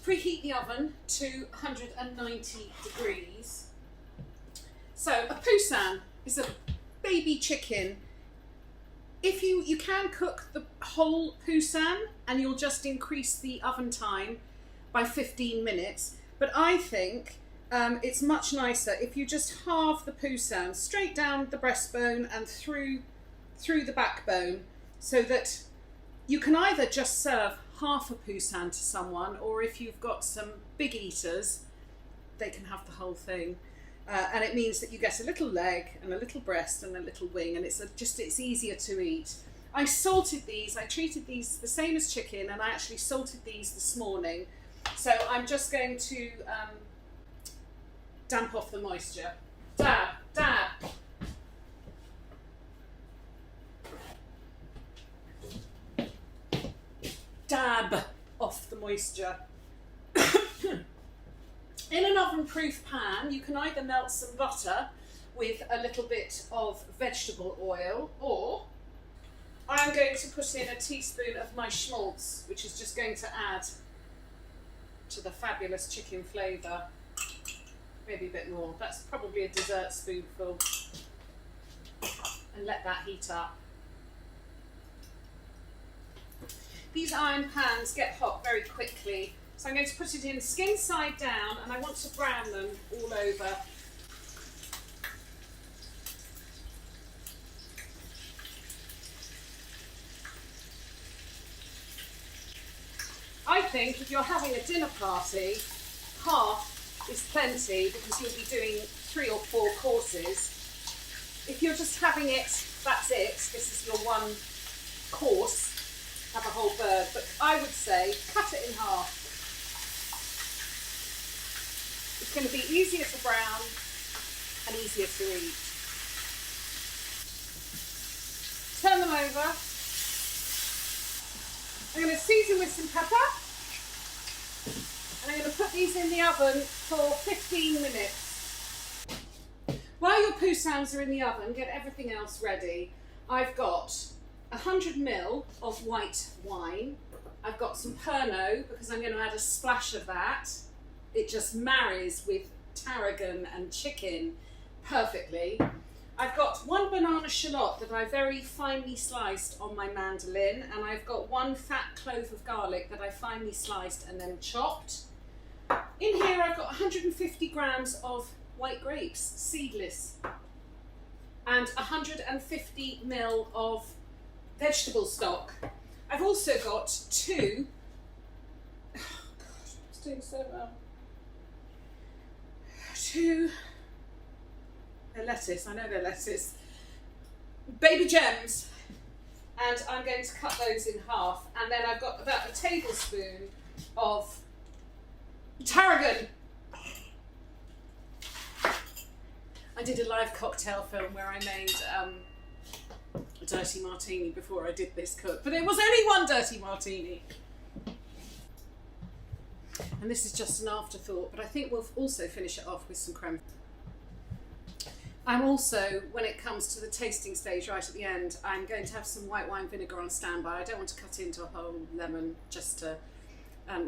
preheat the oven to 190 degrees. So a Poussin is a baby chicken. If you can cook the whole Poussin and you'll just increase the oven time by 15 minutes. But I think it's much nicer if you just halve the Poussin straight down the breastbone and through the backbone, so that you can either just serve half a Poussin to someone, or if you've got some big eaters, they can have the whole thing. And it means that you get a little leg and a little breast and a little wing, and it's easier to eat. I salted these, I treated these the same as chicken, and I actually salted these this morning. So I'm just going to damp off the moisture. Dab, dab. Dab off the moisture. In an oven-proof pan, you can either melt some butter with a little bit of vegetable oil, or I'm going to put in a teaspoon of my schmaltz, which is just going to add to the fabulous chicken flavour. Maybe a bit more. That's probably a dessert spoonful. And let that heat up. These iron pans get hot very quickly. So I'm going to put it in skin side down, and I want to brown them all over. I think if you're having a dinner party, half is plenty because you'll be doing 3 or 4 courses. If you're just having it, that's it, this is your one course, have a whole bird. But I would say cut it in half. It's going to be easier to brown and easier to eat. Turn them over. I'm going to season with some pepper, and I'm going to put these in the oven for 15 minutes. While your Poussins are in the oven, get everything else ready. I've got 100 ml of white wine. I've got some Pernod because I'm going to add a splash of that. It just marries with tarragon and chicken perfectly. I've got 1 banana shallot that I very finely sliced on my mandolin, and I've got 1 fat clove of garlic that I finely sliced and then chopped. In here I've got 150 grams of white grapes, seedless, and 150 ml of vegetable stock. I've also got 2, oh God, it's doing so well. 2, they're lettuce, I know they're lettuce, baby gems, and I'm going to cut those in half. And then I've got about a tablespoon of tarragon. I did a live cocktail film where I made a dirty martini before I did this cook, but it was only 1 dirty martini. And this is just an afterthought, but I think we'll also finish it off with some creme. I'm also, when it comes to the tasting stage right at the end, I'm going to have some white wine vinegar on standby. I don't want to cut into a whole lemon just to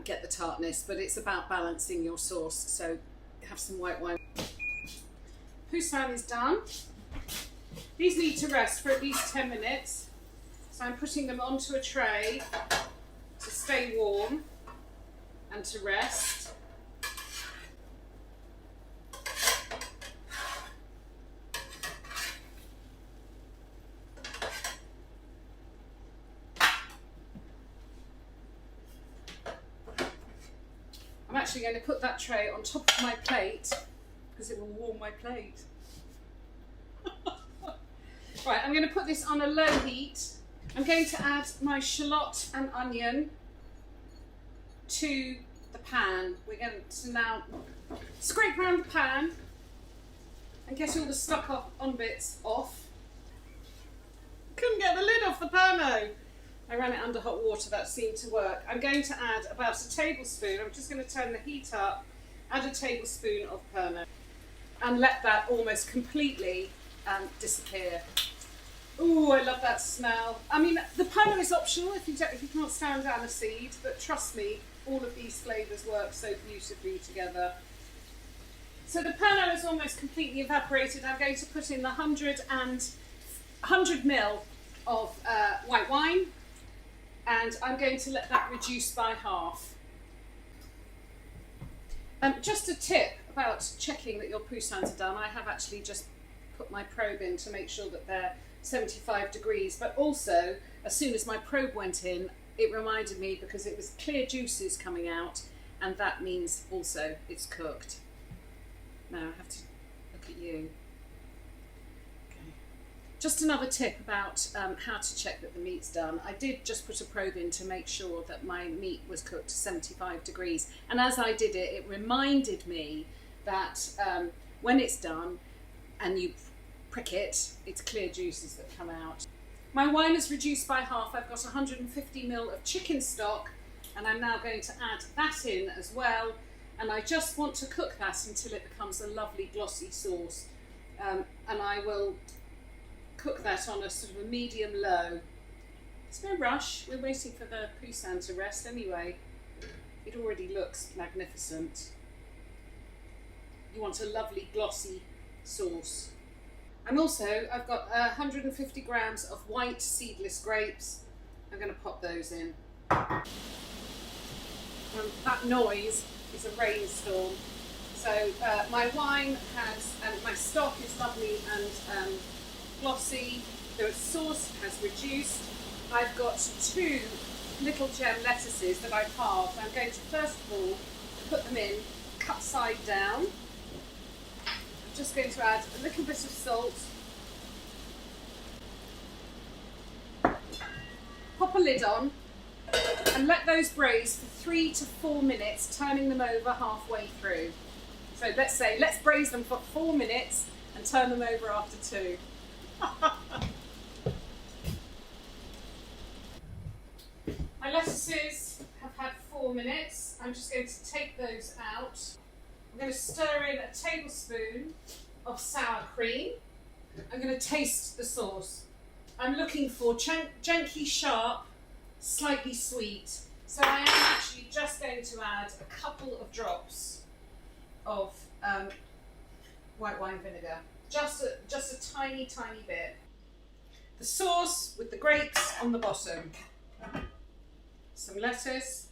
get the tartness, but it's about balancing your sauce, so have some white wine. Poussin is done. These need to rest for at least 10 minutes, so I'm putting them onto a tray to stay warm and to rest. I'm actually going to put that tray on top of my plate because it will warm my plate. Right, I'm going to put this on a low heat. I'm going to add my shallot and onion to the pan. We're going to now scrape around the pan and get all the stuck on bits off. Couldn't get the lid off the Pernod. I ran it under hot water, that seemed to work. I'm going to add about a tablespoon, I'm just going to turn the heat up, add a tablespoon of Pernod and let that almost completely disappear. Ooh, I love that smell. I mean, the Pernod is optional if you can't stand aniseed, but trust me, all of these flavours work so beautifully together. So the Pernod is almost completely evaporated. I'm going to put in the 100 ml of white wine, and I'm going to let that reduce by half. Just a tip about checking that your Poussins are done. I have actually just put my probe in to make sure that they're 75 degrees, but also as soon as my probe went in, it reminded me because it was clear juices coming out, and that means also it's cooked. Now I have to look at you. Okay. Just another tip about how to check that the meat's done. I did just put a probe in to make sure that my meat was cooked to 75 degrees, and as I did it, it reminded me that when it's done and you prick it, it's clear juices that come out. My wine is reduced by half. I've got 150 ml of chicken stock, and I'm now going to add that in as well, and I just want to cook that until it becomes a lovely glossy sauce, and I will cook that on a sort of a medium low. There's no rush, we're waiting for the Poussin to rest anyway. It already looks magnificent. You want a lovely glossy sauce. And also, I've got 150 grams of white seedless grapes. I'm going to pop those in. That noise is a rainstorm. So my wine has, and my stock is lovely and glossy. The sauce has reduced. I've got 2 little gem lettuces that I've halved. I'm going to first of all put them in, cut side down. Just going to add a little bit of salt, pop a lid on, and let those braise for 3 to 4 minutes, turning them over halfway through. So let's braise them for 4 minutes and turn them over after 2. My lettuces have had 4 minutes. I'm just going to take those out. I'm going to stir in a tablespoon of sour cream. I'm going to taste the sauce. I'm looking for gently sharp, slightly sweet. So I am actually just going to add a couple of drops of white wine vinegar. Just a tiny, tiny bit. The sauce with the grapes on the bottom. Some lettuce.